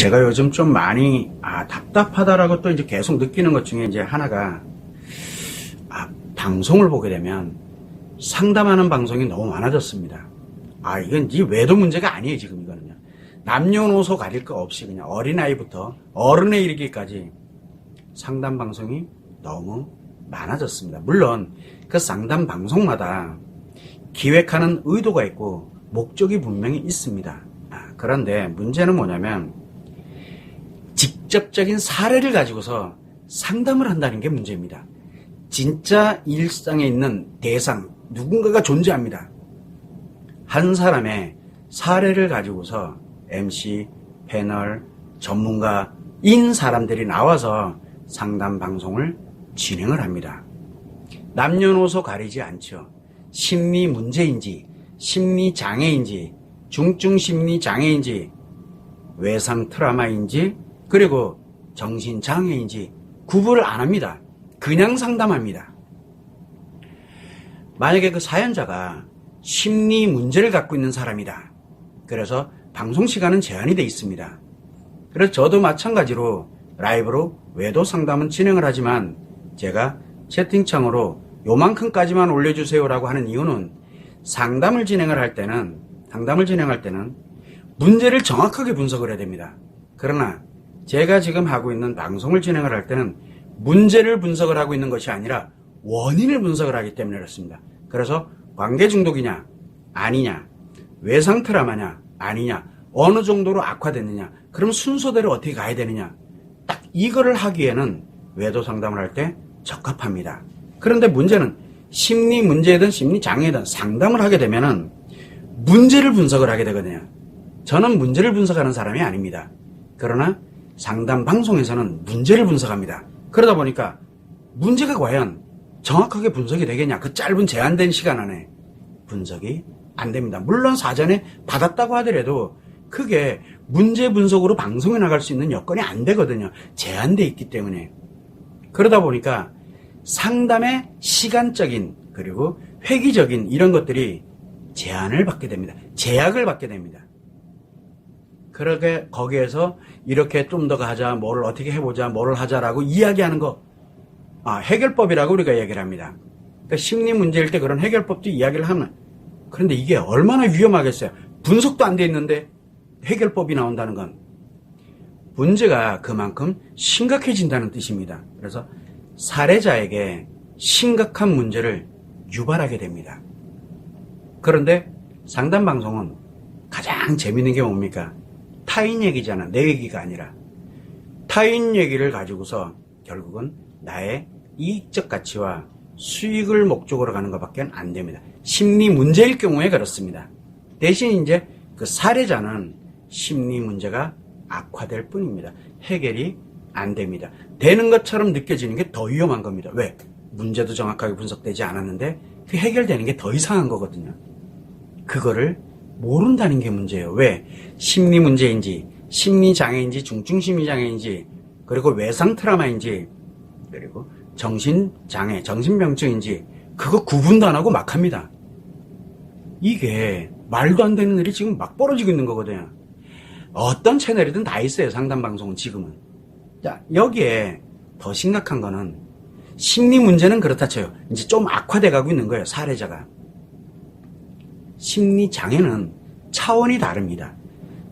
제가 요즘 좀 많이 답답하다라고 또 이제 계속 느끼는 것 중에 이제 하나가 방송을 보게 되면 상담하는 방송이 너무 많아졌습니다. 이건 이 외도 문제가 아니에요. 지금 이거는요. 남녀노소 가릴 거 없이 그냥 어린아이부터 어른에 이르기까지 상담 방송이 너무 많아졌습니다. 물론 그 상담 방송마다 기획하는 의도가 있고 목적이 분명히 있습니다. 그런데 문제는 뭐냐면 직접적인 사례를 가지고서 상담을 한다는 게 문제입니다. 진짜 일상에 있는 대상, 누군가가 존재합니다. 한 사람의 사례를 가지고서 MC, 패널, 전문가인 사람들이 나와서 상담 방송을 진행을 합니다. 남녀노소 가리지 않죠. 심리 문제인지, 심리 장애인지, 중증 심리 장애인지, 외상 트라우마인지, 그리고 정신 장애인지 구분을 안 합니다. 그냥 상담합니다. 만약에 그 사연자가 심리 문제를 갖고 있는 사람이다. 그래서 방송 시간은 제한이 되어 있습니다. 그래서 저도 마찬가지로 라이브로 외도 상담은 진행을 하지만 제가 채팅창으로 요만큼까지만 올려주세요라고 하는 이유는 상담을 진행할 때는 문제를 정확하게 분석을 해야 됩니다. 그러나 제가 지금 하고 있는 방송을 진행을 할 때는 문제를 분석을 하고 있는 것이 아니라 원인을 분석을 하기 때문에 그렇습니다. 그래서 관계 중독이냐 아니냐, 외상 트라우마냐 아니냐, 어느 정도로 악화됐느냐, 그럼 순서대로 어떻게 가야 되느냐, 딱 이거를 하기에는 외도 상담을 할 때 적합합니다. 그런데 문제는 심리 문제든 심리 장애든 상담을 하게 되면은 문제를 분석을 하게 되거든요. 저는 문제를 분석하는 사람이 아닙니다. 그러나 상담 방송에서는 문제를 분석합니다. 그러다 보니까 문제가 과연 정확하게 분석이 되겠냐, 그 짧은 제한된 시간 안에 분석이 안 됩니다. 물론 사전에 받았다고 하더라도 그게 문제 분석으로 방송에 나갈 수 있는 여건이 안 되거든요. 제한돼 있기 때문에. 그러다 보니까 상담의 시간적인 그리고 회기적인 이런 것들이 제한을 받게 됩니다. 제약을 받게 됩니다. 그렇게 거기에서 이렇게 좀 더 가자, 뭐를 어떻게 해보자, 뭐를 하자라고 이야기하는 거, 해결법이라고 우리가 얘기를 합니다. 그러니까 심리 문제일 때 그런 해결법도 이야기를 하면, 그런데 이게 얼마나 위험하겠어요. 분석도 안 돼 있는데 해결법이 나온다는 건 문제가 그만큼 심각해진다는 뜻입니다. 그래서 사례자에게 심각한 문제를 유발하게 됩니다. 그런데 상담 방송은 가장 재밌는 게 뭡니까? 타인 얘기잖아. 내 얘기가 아니라. 타인 얘기를 가지고서 결국은 나의 이익적 가치와 수익을 목적으로 가는 것밖에 안 됩니다. 심리 문제일 경우에 그렇습니다. 대신 이제 그 사례자는 심리 문제가 악화될 뿐입니다. 해결이 안 됩니다. 되는 것처럼 느껴지는 게 더 위험한 겁니다. 왜? 문제도 정확하게 분석되지 않았는데 그 해결되는 게 더 이상한 거거든요. 그거를 모른다는 게 문제예요. 왜? 심리 문제인지, 심리 장애인지, 중증 심리 장애인지, 그리고 외상 트라우마인지, 그리고 정신 장애, 정신병증인지 그거 구분도 안 하고 막 합니다. 이게 말도 안 되는 일이 지금 막 벌어지고 있는 거거든요. 어떤 채널이든 다 있어요. 상담 방송은 지금은. 자, 여기에 더 심각한 거는 심리 문제는 그렇다 쳐요. 이제 좀 악화돼 가고 있는 거예요. 사례자가. 심리 장애는 차원이 다릅니다.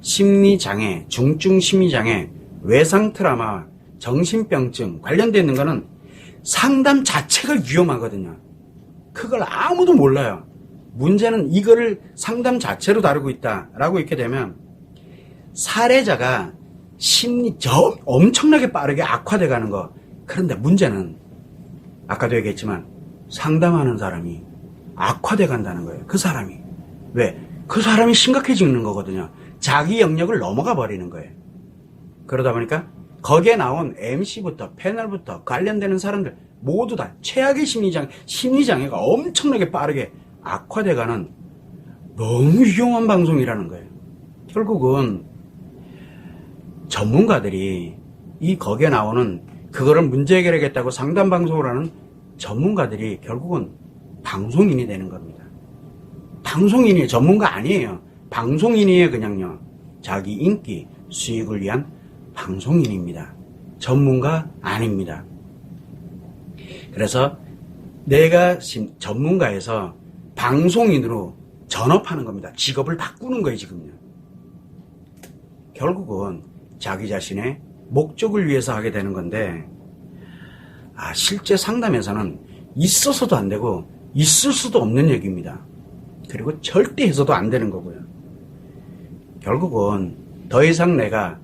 심리 장애, 중증 심리 장애, 외상 트라우마, 정신병증 관련되어 있는 거는 상담 자체가 위험하거든요. 그걸 아무도 몰라요. 문제는 이거를 상담 자체로 다루고 있다라고 있게 되면 사례자가 심리 엄청나게 빠르게 악화돼 가는 거. 그런데 문제는 아까도 얘기했지만 상담하는 사람이 악화돼 간다는 거예요. 그 사람이. 왜? 그 사람이 심각해지는 거거든요. 자기 영역을 넘어가 버리는 거예요. 그러다 보니까 거기에 나온 MC부터 패널부터 관련되는 사람들 모두 다 최악의 심리장애가 엄청나게 빠르게 악화돼가는 너무 위험한 방송이라는 거예요. 결국은 전문가들이 거기에 나오는 그거를 문제 해결하겠다고 상담 방송을 하는 전문가들이 결국은 방송인이 되는 겁니다. 방송인이 전문가 아니에요. 방송인이에요. 그냥요. 자기 인기, 수익을 위한 방송인입니다. 전문가 아닙니다. 그래서 내가 전문가에서 방송인으로 전업하는 겁니다. 직업을 바꾸는 거예요, 지금요. 결국은 자기 자신의 목적을 위해서 하게 되는 건데, 실제 상담에서는 있어서도 안 되고 있을 수도 없는 얘기입니다. 그리고 절대 해서도 안 되는 거고요. 결국은 더 이상 내가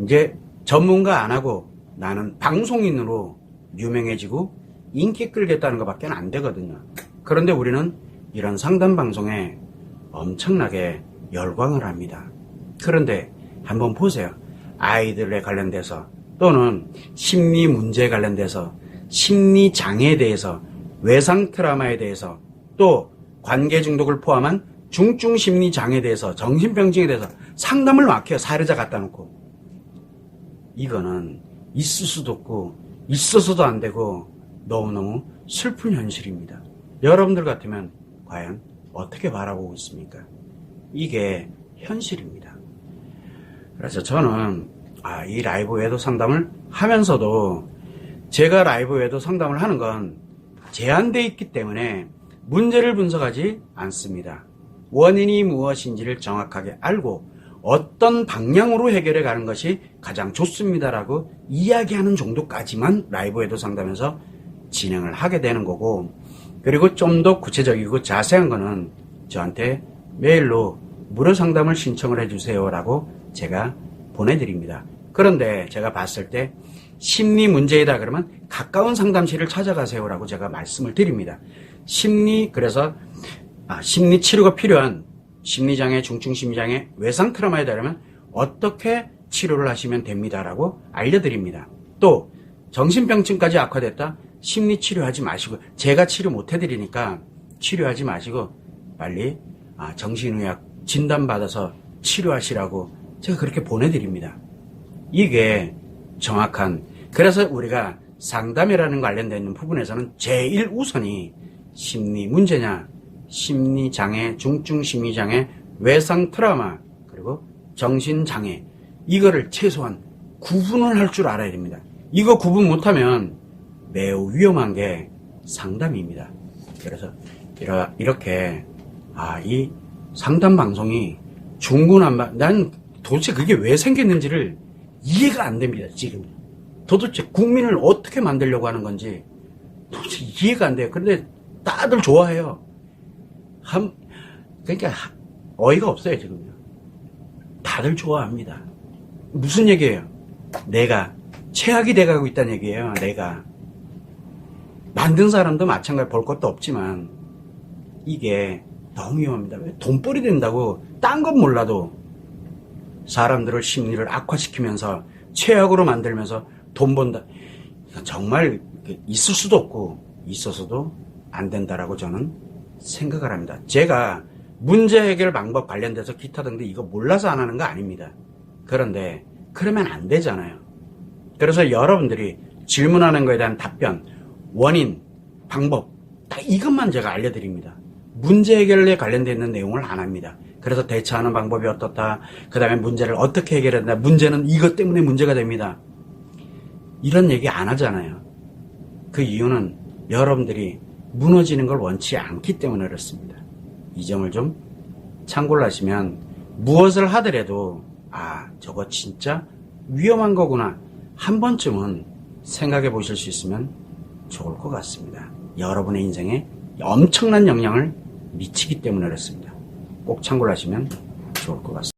이제 전문가 안 하고 나는 방송인으로 유명해지고 인기 끌겠다는 것밖에 안 되거든요. 그런데 우리는 이런 상담 방송에 엄청나게 열광을 합니다. 그런데 한번 보세요. 아이들에 관련돼서 또는 심리 문제에 관련돼서 심리 장애에 대해서 외상 트라우마에 대해서 또 관계 중독을 포함한 중증 심리 장애에 대해서 정신병증에 대해서 상담을 맡겨요. 사례자 갖다 놓고. 이거는 있을 수도 없고 있어서도 안 되고 너무너무 슬픈 현실입니다. 여러분들 같으면 과연 어떻게 바라보고 있습니까? 이게 현실입니다. 그래서 저는 이 라이브 외도 상담을 하면서도 제가 라이브 외도 상담을 하는 건 제한되어 있기 때문에 문제를 분석하지 않습니다. 원인이 무엇인지를 정확하게 알고 어떤 방향으로 해결해 가는 것이 가장 좋습니다라고 이야기하는 정도까지만 라이브 외도 상담에서 진행을 하게 되는 거고, 그리고 좀 더 구체적이고 자세한 거는 저한테 메일로 무료 상담을 신청을 해주세요라고 제가 보내드립니다. 그런데 제가 봤을 때 심리 문제이다 그러면 가까운 상담실을 찾아가세요라고 제가 말씀을 드립니다. 그래서 심리 치료가 필요한 심리장애, 중증 심리장애, 외상 트라우마에 따르면 어떻게 치료를 하시면 됩니다라고 알려드립니다. 또 정신병증까지 악화됐다? 심리 치료하지 마시고, 제가 치료 못 해드리니까 치료하지 마시고 빨리 정신의학 진단받아서 치료하시라고 제가 그렇게 보내드립니다. 이게 정확한, 그래서 우리가 상담이라는 관련되어 있는 부분에서는 제일 우선이 심리 문제냐, 심리장애, 중증 심리장애, 외상 트라우마, 그리고 정신장애, 이거를 최소한 구분을 할 줄 알아야 됩니다. 이거 구분 못하면 매우 위험한 게 상담입니다. 그래서 이렇게 이 상담 방송이 중구난방, 난 도대체 그게 왜 생겼는지를 이해가 안 됩니다. 지금 도대체 국민을 어떻게 만들려고 하는 건지 도대체 이해가 안 돼요. 그런데 다들 좋아해요. 그러니까 어이가 없어요. 지금요. 다들 좋아합니다. 무슨 얘기예요? 내가 최악이 돼가고 있다는 얘기예요. 내가 만든 사람도 마찬가지로 볼 것도 없지만 이게 너무 위험합니다. 왜 돈벌이 된다고 딴 건 몰라도 사람들을 심리를 악화시키면서 최악으로 만들면서 돈 번다. 정말 있을 수도 없고 있어서도 안 된다라고 저는 생각을 합니다. 제가 문제 해결 방법 관련돼서 기타 등등 이거 몰라서 안 하는 거 아닙니다. 그런데 그러면 안 되잖아요. 그래서 여러분들이 질문하는 거에 대한 답변, 원인, 방법 딱 이것만 제가 알려드립니다. 문제 해결에 관련되어 있는 내용을 안 합니다. 그래서 대처하는 방법이 어떻다, 그 다음에 문제를 어떻게 해결한다, 문제는 이것 때문에 문제가 됩니다, 이런 얘기 안 하잖아요. 그 이유는 여러분들이 무너지는 걸 원치 않기 때문에 그렇습니다. 이 점을 좀 참고를 하시면 무엇을 하더라도 저거 진짜 위험한 거구나 한 번쯤은 생각해 보실 수 있으면 좋을 것 같습니다. 여러분의 인생에 엄청난 영향을 미치기 때문에 그렇습니다. 꼭 참고를 하시면 좋을 것 같습니다.